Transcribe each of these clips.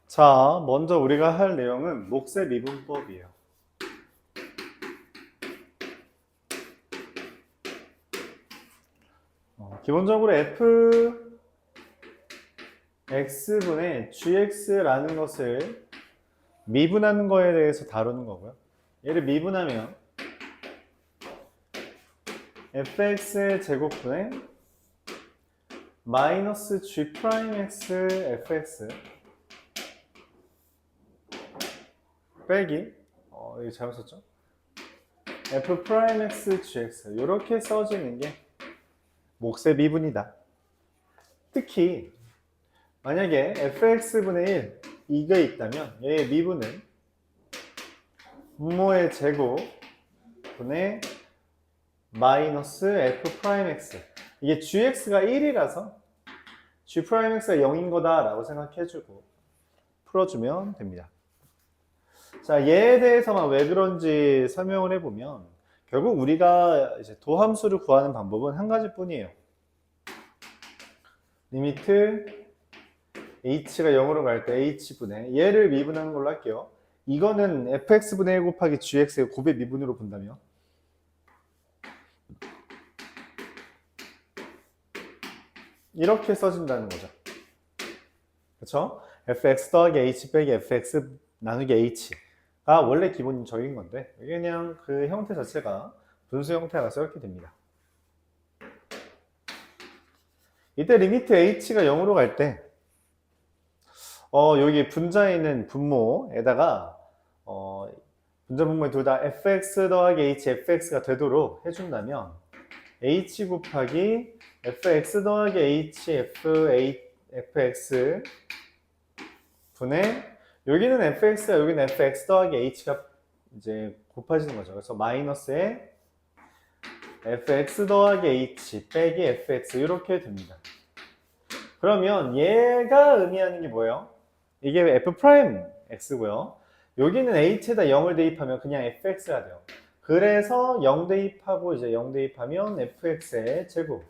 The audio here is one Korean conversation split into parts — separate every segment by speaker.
Speaker 1: 자, 먼저 우리가 할 내용은 몫의 미분법이에요. 기본적으로 fx분의 gx라는 것을 미분하는 거에 대해서 다루는 거고요. 얘를 미분하면 fx의 제곱분의 마이너스 g'x fx 빼기 이거 잘못 썼죠? f'x gx 이렇게 써지는 게 몫의 미분이다. 특히 만약에 fx분의 1 이게 있다면 얘의 미분은 분모의 제곱 분의 마이너스 f'x 이게 gx가 1이라서 g'x가 0인 거다 라고 생각해주고 풀어주면 됩니다. 자, 얘에 대해서만 왜 그런지 설명을 해보면 결국 우리가 이제 도함수를 구하는 방법은 한 가지 뿐이에요. 리미트 h가 0으로 갈 때 h분의 얘를 미분하는 걸로 할게요. 이거는 fx분의 1 곱하기 gx의 곱의 미분으로 본다면 이렇게 써진다는 거죠. 그렇죠? fx 더하기 h 빼기 fx 나누기 h가 원래 기본적인 건데 이게 그냥 그 형태 자체가 분수 형태라서 이렇게 됩니다. 이때 리미트 h가 0으로 갈 때 여기 분자에 있는 분모에다가 분자 분모에 둘 다 fx 더하기 h, fx가 되도록 해준다면 h 곱하기 fx 더하기 h, fx 분의 여기는 fx가 여기는 fx 더하기 h가 이제 곱해지는 거죠. 그래서 마이너스에 fx 더하기 h 빼기 fx 이렇게 됩니다. 그러면 얘가 의미하는 게 뭐예요? 이게 f'x고요. 여기는 h에다 0을 대입하면 그냥 fx가 돼요. 그래서 0 대입하고 이제 0 대입하면 fx의 제곱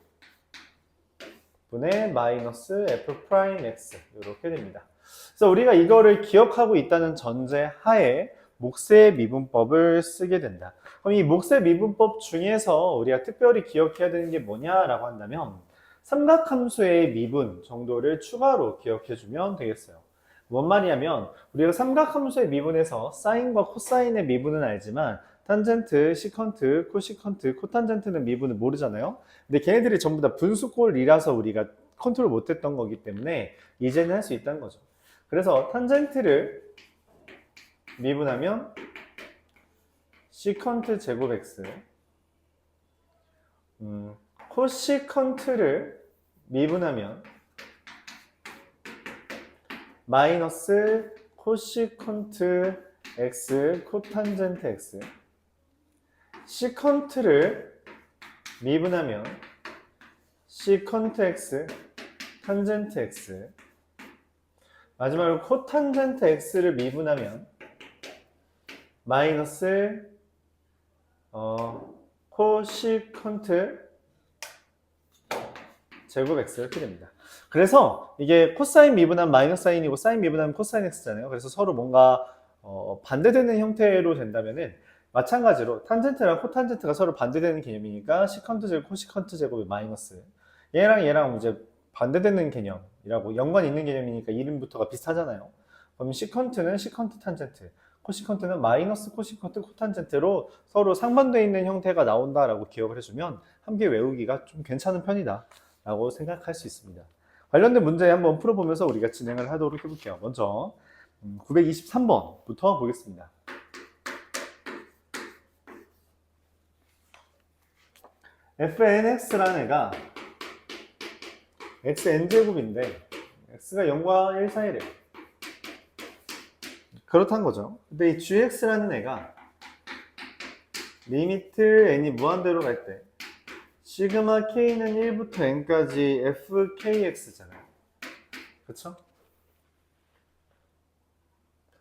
Speaker 1: 분의 마이너스 f'x 이렇게 됩니다. 그래서 우리가 이거를 기억하고 있다는 전제 하에 몫의 미분법을 쓰게 된다. 그럼 이 몫의 미분법 중에서 우리가 특별히 기억해야 되는 게 뭐냐라고 한다면 삼각함수의 미분 정도를 추가로 기억해주면 되겠어요. 뭔 말이냐면 우리가 삼각함수의 미분에서 사인과 코사인의 미분은 알지만 탄젠트, 시컨트, 코시컨트, 코탄젠트는 미분을 모르잖아요. 근데 걔네들이 전부 다 분수꼴이라서 우리가 컨트롤 못했던 거기 때문에 이제는 할 수 있다는 거죠. 그래서 탄젠트를 미분하면 시컨트 제곱 x 코시컨트를 미분하면 마이너스 코시컨트 x 코탄젠트 x 시컨트를 미분하면 시컨트 x 탄젠트 x 마지막으로 코탄젠트 x를 미분하면 마이너스 코시컨트 제곱 x 이렇게 됩니다. 그래서 이게 코사인 미분하면 마이너스 사인이고 사인 미분하면 코사인 x잖아요. 그래서 서로 뭔가 반대되는 형태로 된다면은 마찬가지로 탄젠트랑 코탄젠트가 서로 반대되는 개념이니까 시컨트 제곱 코시컨트 제곱이 마이너스 얘랑 이제 반대되는 개념이라고 연관 있는 개념이니까 이름부터가 비슷하잖아요. 그럼 시컨트는 시컨트 탄젠트 코시컨트는 마이너스 코시컨트 코탄젠트로 서로 상반되어 있는 형태가 나온다라고 기억을 해주면 함께 외우기가 좀 괜찮은 편이다 라고 생각할 수 있습니다. 관련된 문제 한번 풀어보면서 우리가 진행을 하도록 해볼게요. 먼저 923번부터 보겠습니다. fnx라는 애가 xn제곱인데 x가 0과 1 사이래요. 그렇다는 거죠. 근데 이 gx라는 애가 리미트 n이 무한대로 갈 때 시그마 k는 1부터 n까지 fkx잖아요. 그쵸?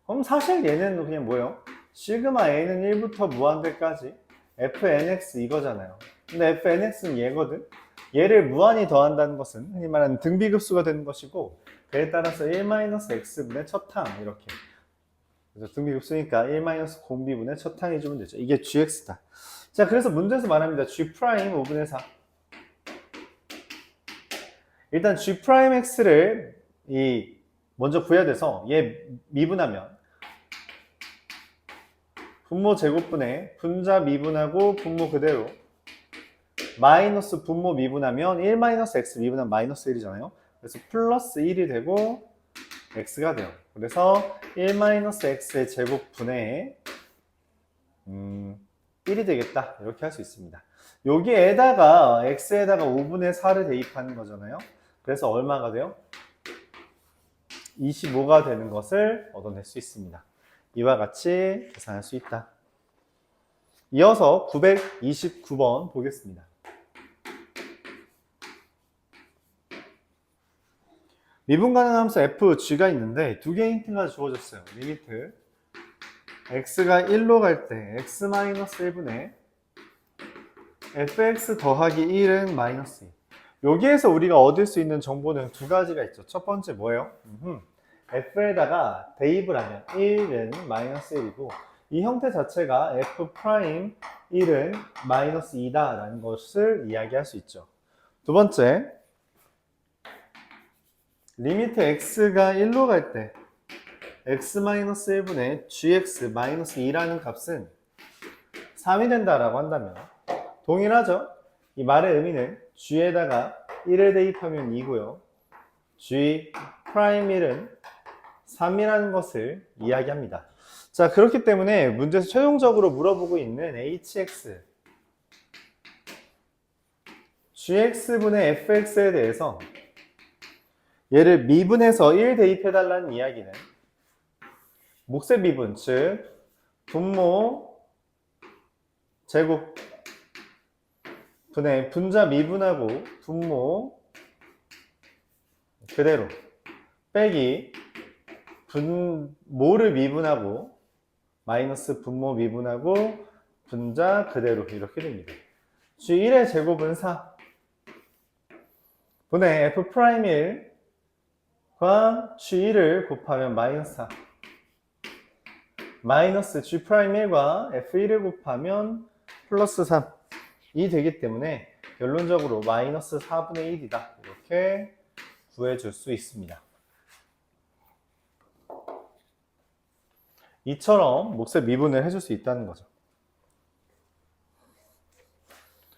Speaker 1: 그럼 사실 얘는 그냥 뭐예요? 시그마 n은 1부터 무한대까지 fnx 이거잖아요. 근데 fnx는 얘거든? 얘를 무한히 더한다는 것은 흔히 말하는 등비급수가 되는 것이고, 그에 따라서 1-x분의 첫 항 이렇게. 그래서 등비급수니까 1-공비분의 첫 항 해주면 되죠. 이게 gx다. 자, 그래서 문제에서 말합니다. g' 5분의 4. 일단 g'x를 먼저 구해야 돼서 얘 미분하면 분모 제곱분의 분자 미분하고 분모 그대로 마이너스 분모 미분하면 1-x 미분하면 마이너스 1이잖아요. 그래서 플러스 1이 되고 x가 돼요. 그래서 1-x의 제곱분의 1이 되겠다. 이렇게 할 수 있습니다. 여기에다가 x에다가 5분의 4를 대입하는 거잖아요. 그래서 얼마가 돼요? 25가 되는 것을 얻어낼 수 있습니다. 이와 같이 계산할 수 있다. 이어서 929번 보겠습니다. 미분 가능한 함수 fg가 있는데 두 개의 힌트가 주어졌어요. 리미트 x가 1로 갈 때 x-1분의 fx 더하기 1은 마이너스 2. 여기에서 우리가 얻을 수 있는 정보는 두 가지가 있죠. 첫 번째 뭐예요? f에다가 대입을 하면 1은 마이너스 1이고 이 형태 자체가 f'1은 마이너스 2다 라는 것을 이야기할 수 있죠. 두 번째, 리미트 x가 1로 갈 때 x-1분의 gx-2라는 값은 3이 된다라고 한다면 동일하죠? 이 말의 의미는 g에다가 1을 대입하면 2고요. g'1은 3이라는 것을 이야기합니다. 자, 그렇기 때문에 문제에서 최종적으로 물어보고 있는 hx gx분의 fx에 대해서 얘를 미분해서 1 대입해달라는 이야기는 몫의 미분, 즉 분모 제곱 분의 분자 미분하고 분모 그대로 빼기 분모를 미분하고 마이너스 분모 미분하고 분자 그대로 이렇게 됩니다. G1의 제곱은 4 분의 F'1과 G1을 곱하면 마이너스 4 마이너스 G'1과 F1을 곱하면 플러스 3이 되기 때문에 결론적으로 마이너스 4분의 1이다. 이렇게 구해줄 수 있습니다. 이처럼 몫의 미분을 해줄 수 있다는 거죠.